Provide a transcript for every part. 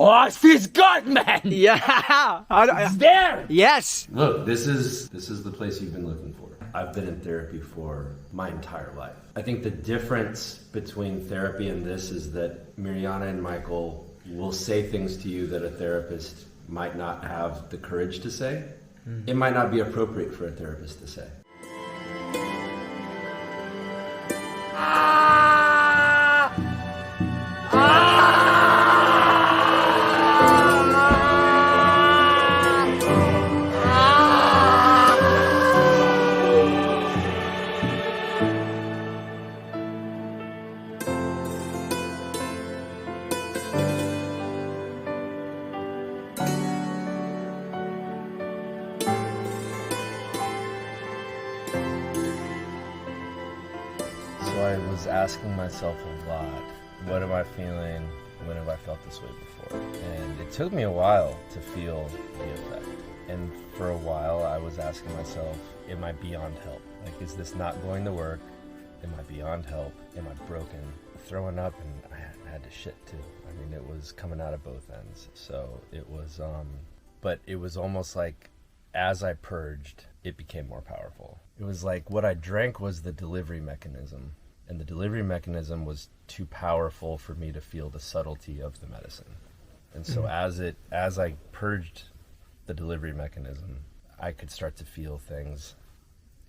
Oh, she's good, man. Yeah. It's there. Yes. Look, this is the place you've been looking for. I've been in therapy for my entire life. I think the difference between therapy and this is that Mirjana and Michael will say things to you that a therapist might not have the courage to say. It might not be appropriate for a therapist to say. So I was asking myself a lot, what am I feeling? When have I felt this way before? And it took me a while to feel the effect. And for a while I was asking myself, am I beyond help? Like, is this not going to work? Am I beyond help? Am I broken? Throwing up, and I had to shit too. I mean, it was coming out of both ends. So it was, but it was almost like as I purged, it became more powerful. It was like what I drank was the delivery mechanism, and the delivery mechanism was too powerful for me to feel the subtlety of the medicine. And so as I purged the delivery mechanism, I could start to feel things.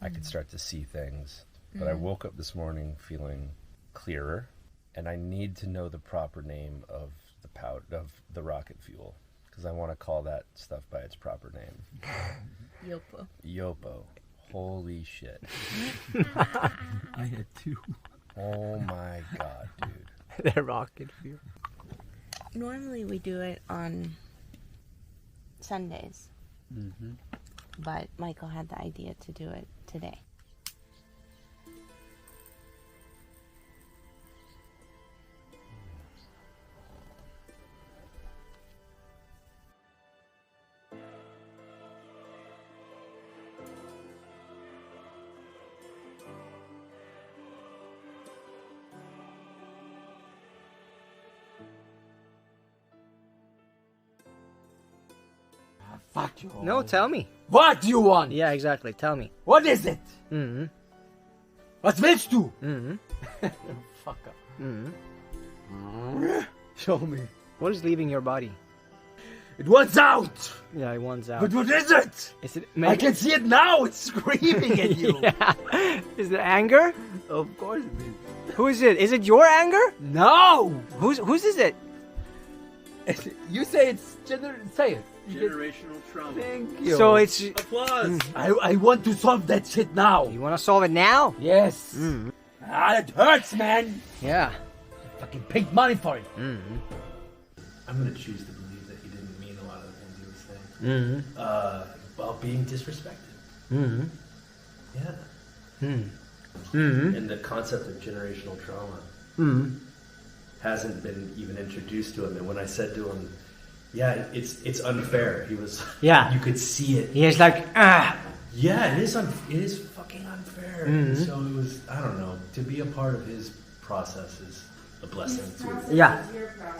I could start to see things. But I woke up this morning feeling clearer, and I need to know the proper name of the rocket fuel, because I want to call that stuff by its proper name. Yopo. Yopo. Holy shit. I had two. Oh my god, dude. The rocket fuel. Normally we do it on Sundays, but Michael had the idea to do it today. Fuck you. No, tell me. What do you want? Yeah, exactly. Tell me. What is it? Mm-hmm. What willst du? Mm-hmm. Fuck up. Mm-hmm. Show me. What is leaving your body? It wants out. Yeah, it wants out. But what is it? Is it? I can see it now. It's screaming at you. Yeah. Is it anger? Of course it is. Who is it? Is it your anger? No. Whose is it? You say it's say it. Generational trauma. Thank you. So it's Applause. I want to solve that shit now. you want to solve it now? Yes. Mm. It hurts, man. Yeah. Fucking paid money for it. Mm-hmm. I'm going to choose to believe that he didn't mean a lot of the things he was saying. Mm-hmm. While being disrespected. Mm-hmm. Yeah. Mm-hmm. And the concept of generational trauma Mm-hmm. hasn't been even introduced to him. And when I said to him, yeah, it's unfair, he was, Yeah. you could see it. He's like, Yeah, it is fucking unfair. And so it was, I don't know, to be a part of his process is a blessing too. Yeah,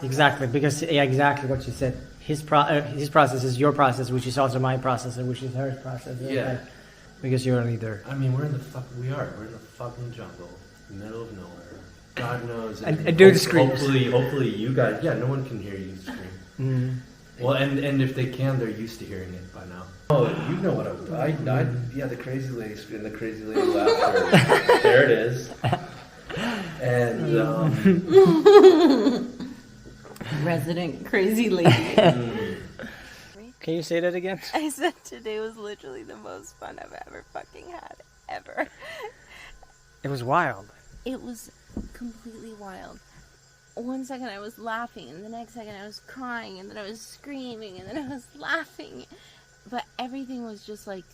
exactly. Because exactly what you said. His process is your process, which is also my process, and which is her process. Yeah. Like, because you're a leader. I mean, we're in the fucking jungle, middle of nowhere. God knows. And do the screams. Hopefully you guys, no one can hear you scream. Mm-hmm. Well, and if they can, they're used to hearing it by now. Oh, you know what the crazy lady scream, the crazy lady laughter. There it is. And Resident crazy lady. Can you say that again? I said today was literally the most fun I've ever fucking had. Ever. It was wild. It was completely wild. One second I was laughing, and the next second I was crying, and then I was screaming, and then I was laughing. But everything was just like,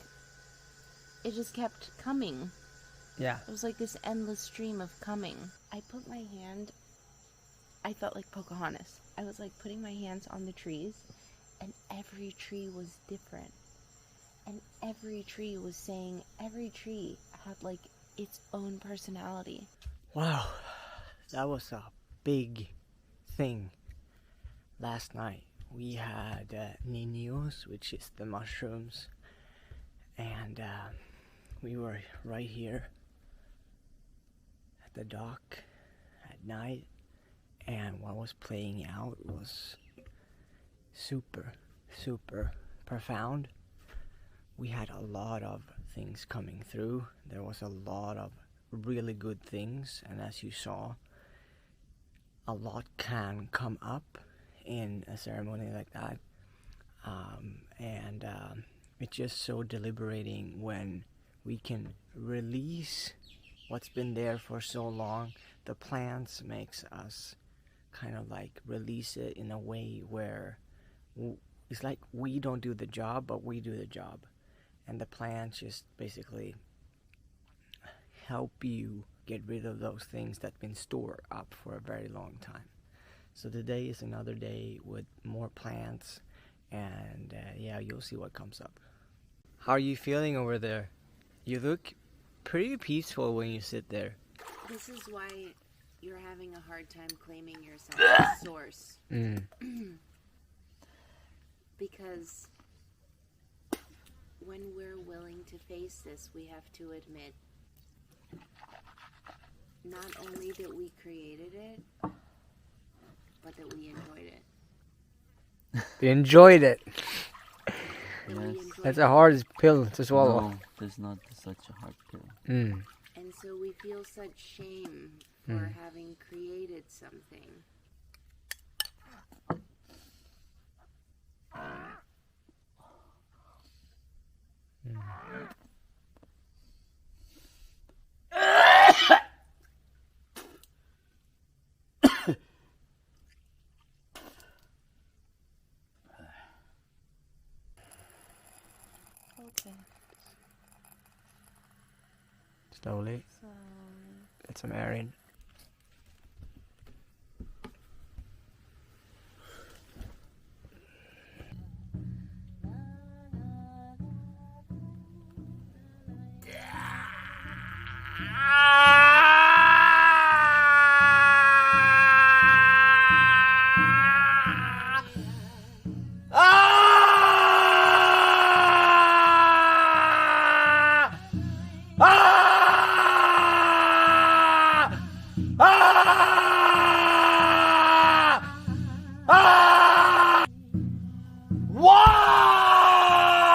it just kept coming. Yeah. It was like this endless stream of coming. I put my hand, I felt like Pocahontas. I was like putting my hands on the trees, and every tree was different. And every tree was saying, every tree had like its own personality. Wow. That was a big thing. last night we had niños, which is the mushrooms, and we were right here at the dock at night, and what was playing out was super profound. We had a lot of things coming through. There was a lot of really good things, and as you saw, a lot can come up in a ceremony like that, and it's just so deliberating when we can release what's been there for so long. The plants makes us kind of like release it in a way where it's like we don't do the job, but we do the job, and the plants just basically help you get rid of those things that's been stored up for a very long time. So today is another day with more plants, and yeah, you'll see what comes up. How are you feeling over there? You look pretty peaceful when you sit there. This is why you're having a hard time claiming yourself as source. Because when we're willing to face this, we have to admit not only that we created it, but that we enjoyed it. You enjoyed it. That we Yes. enjoyed That's it. a hard pill to swallow. No, there's not such a hard pill. Mm. And so we feel such shame for having created something. Okay, Slowly. so Get some air in.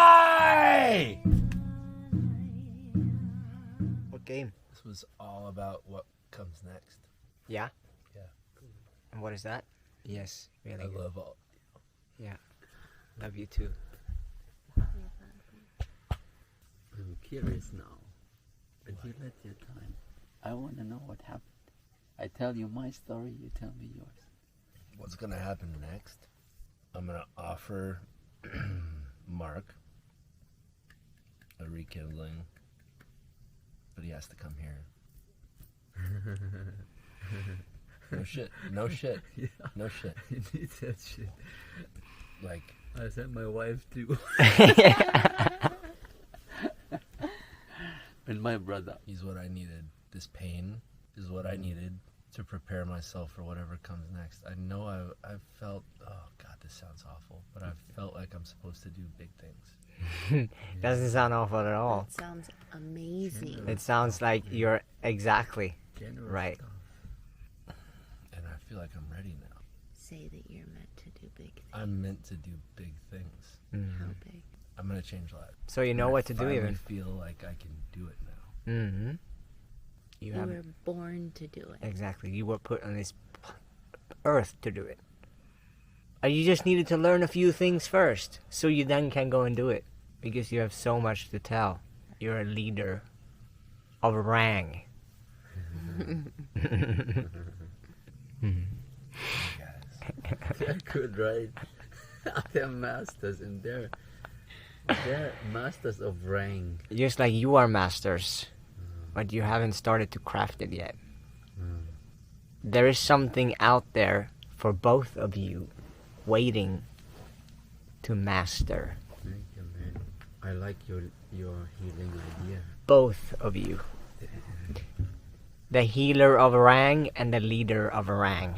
Why? What game? This was all about what comes next. Yeah? Yeah. And what is that? Yes, really I good. love all. Yeah. Love you too. I'm curious now. But you let your time. I want to know what happened. I tell you my story, you tell me yours. What's gonna happen next? I'm gonna offer Mark a rekindling, but he has to come here. No shit. No shit. Yeah. No shit. You need that shit. Like, I said my wife too. And my brother. he's what I needed. This pain is what I needed to prepare myself for whatever comes next. I know I've felt, oh God, this sounds awful, but I've felt like I'm supposed to do big things. Doesn't sound awful at all. that sounds amazing. It sounds like you're exactly Generous right. stuff. And I feel like I'm ready now. Say that you're meant to do big things. I'm meant to do big things. How big? I'm gonna change lives. So you know what to do I even. feel like I can do it now. Mm-hmm. You You have were born to do it. exactly. You were put on this earth to do it. You just needed to learn a few things first, so you then can go and do it, because you have so much to tell. You're a leader of rang. They're good, right? They're masters and they're masters of rank. Just like you are masters, but you haven't started to craft it yet. There is something out there for both of you waiting to master. Thank you, man. I like your healing idea. Both of you. The healer of Rang and the leader of Rang.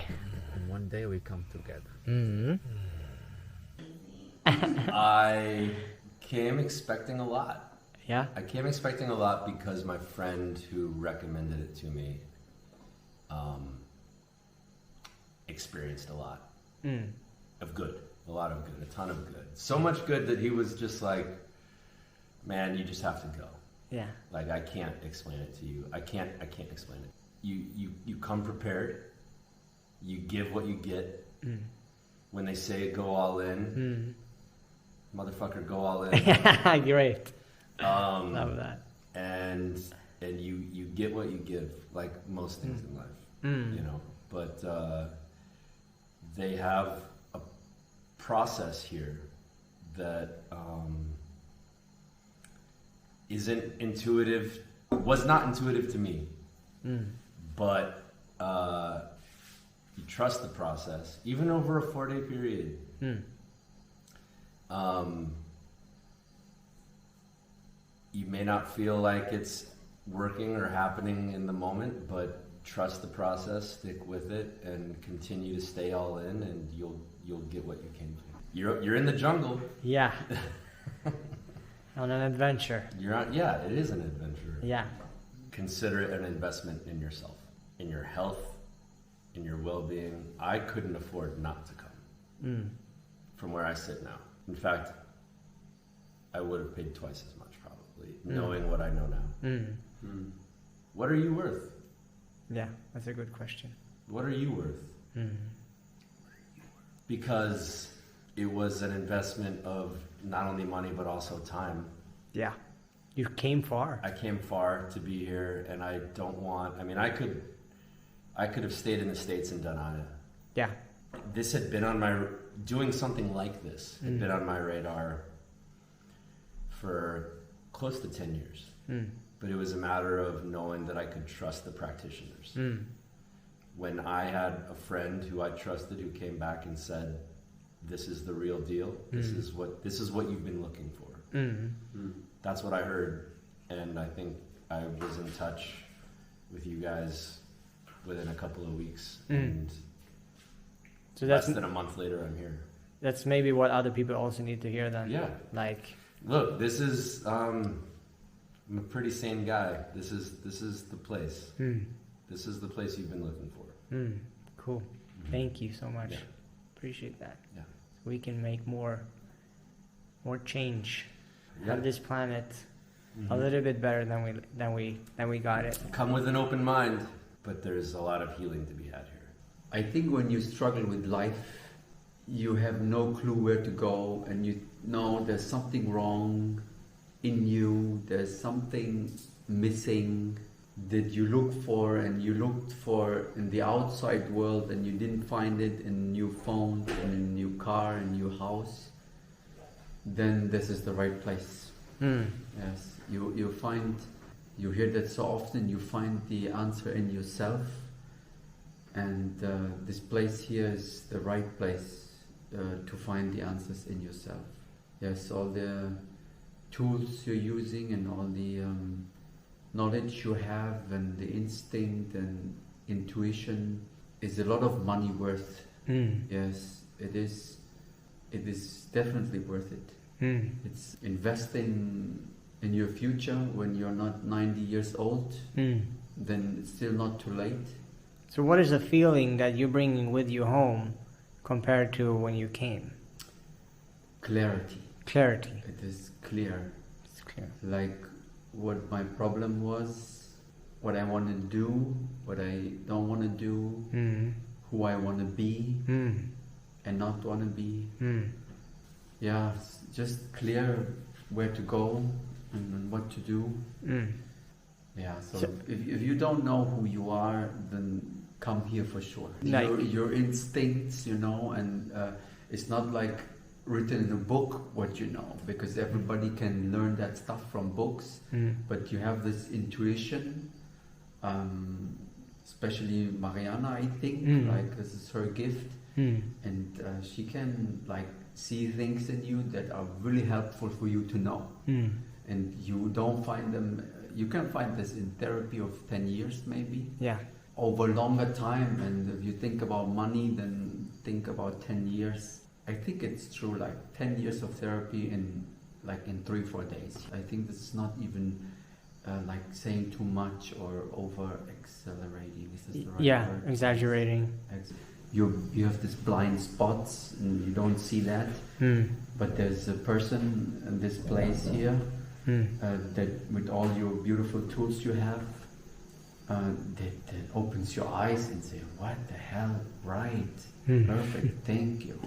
And one day we come together. I came expecting a lot. Yeah. I came expecting a lot because my friend who recommended it to me experienced a lot of good, a lot of good, a ton of good. So much good that he was just like, man, you just have to go. Yeah. Like, I can't explain it to you. I can't explain it. You come prepared. You give what you get. When they say go all in, motherfucker, go all in. Great. Love that. And you get what you give, like most things in life, you know. But they have a process here that isn't intuitive, was not intuitive to me, but you trust the process, even over a 4-day period. You may not feel like it's working or happening in the moment, but trust the process, stick with it, and continue to stay all in, and you'll get what you came for. You're in the jungle. Yeah. On an adventure. Yeah, it is an adventure. Yeah. Consider it an investment in yourself, in your health, in your well-being. I couldn't afford not to come from where I sit now. In fact, I would have paid twice as much probably, knowing what I know now. What are you worth? Yeah, that's a good question. What are you worth? Because it was an investment of not only money but also time. Yeah. You came far. I came far to be here, and I don't want, I mean, I could have stayed in the States and done Aya. Yeah. This had been on my, doing something like this had been on my radar for close to 10 years. But it was a matter of knowing that I could trust the practitioners. When I had a friend who I trusted who came back and said, this is the real deal, this is what you've been looking for. That's what I heard, and I think I was in touch with you guys within a couple of weeks, and so that's less than a month later I'm here. That's maybe what other people also need to hear then. Yeah. Like, look, this is I'm a pretty sane guy. This is the place. This is the place you've been looking for. Cool. Thank you so much. Yeah. Appreciate that. Yeah. We can make more change. Yeah. Have this planet a little bit better than we got it. Come with an open mind, but there's a lot of healing to be had here. I think when you struggle with life, you have no clue where to go, and you know there's something wrong in you, there's something missing that you look for, and you looked for in the outside world, and you didn't find it in a new phone, in a new car, in a new house, then this is the right place. Yes, you find, you hear that so often, you find the answer in yourself, and this place here is the right place to find the answers in yourself. Yes, all the tools you're using and all the knowledge you have and the instinct and intuition is a lot of money worth. Yes, it is definitely worth it. It's investing in your future when you're not 90 years old, then it's still not too late. So what is the feeling that you're bringing with you home compared to when you came? Clarity. Clarity. It is clear. It's clear. Like what my problem was, what I want to do, what I don't want to do, who I want to be and not want to be. Yeah, it's just clear where to go and what to do. Yeah, so if you don't know who you are, then come here for sure. Like, your instincts, you know, and it's not like written in a book what you know, because everybody can learn that stuff from books, but you have this intuition, especially Mariana, I think, like this is her gift, and she can like see things in you that are really helpful for you to know, and you don't find them, you can find this in therapy of 10 years maybe, yeah, over longer time. And if you think about money, then think about 10 years. I think it's true, like 10 years of therapy in 3-4 days. I think this is not even like saying too much or over accelerating. Is this the right word? Exaggerating. You have these blind spots and you don't see that. But there's a person in this place here that with all your beautiful tools you have, that opens your eyes and say, what the hell, right, perfect, thank you.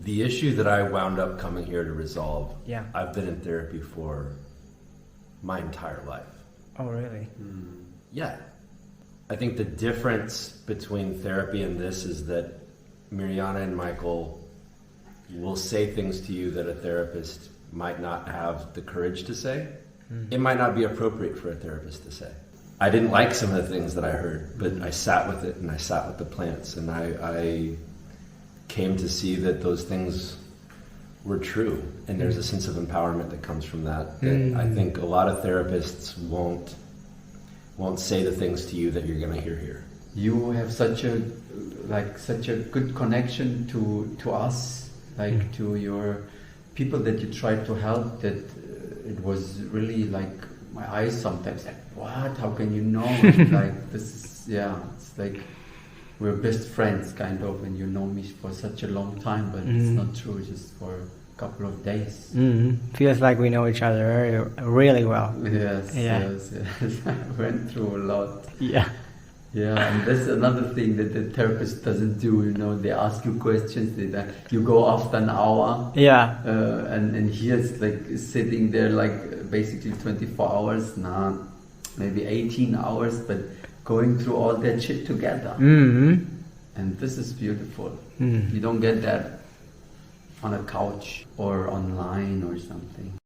The issue that I wound up coming here to resolve, Yeah. I've been in therapy for my entire life. Oh, really? Yeah. I think the difference between therapy and this is that Mirjana and Michael will say things to you that a therapist might not have the courage to say. It might not be appropriate for a therapist to say. I didn't like some of the things that I heard, but I sat with it and I sat with the plants, and I came to see that those things were true, and there's a sense of empowerment that comes from that I think a lot of therapists won't say the things to you that you're going to hear here. You have such a good connection to us, like to your people that you tried to help, that it was really like my eyes sometimes like, what, how can you know? Like this is, it's like we're best friends kind of, and you know me for such a long time, but it's not true, just for a couple of days. Feels like we know each other really well. Yes. I went through a lot. Yeah, and that's another thing that the therapist doesn't do, you know, they ask you questions, you go after an hour. And here it's like sitting there like basically 24 hours, maybe 18 hours, but going through all that shit together. And this is beautiful. You don't get that on a couch or online or something.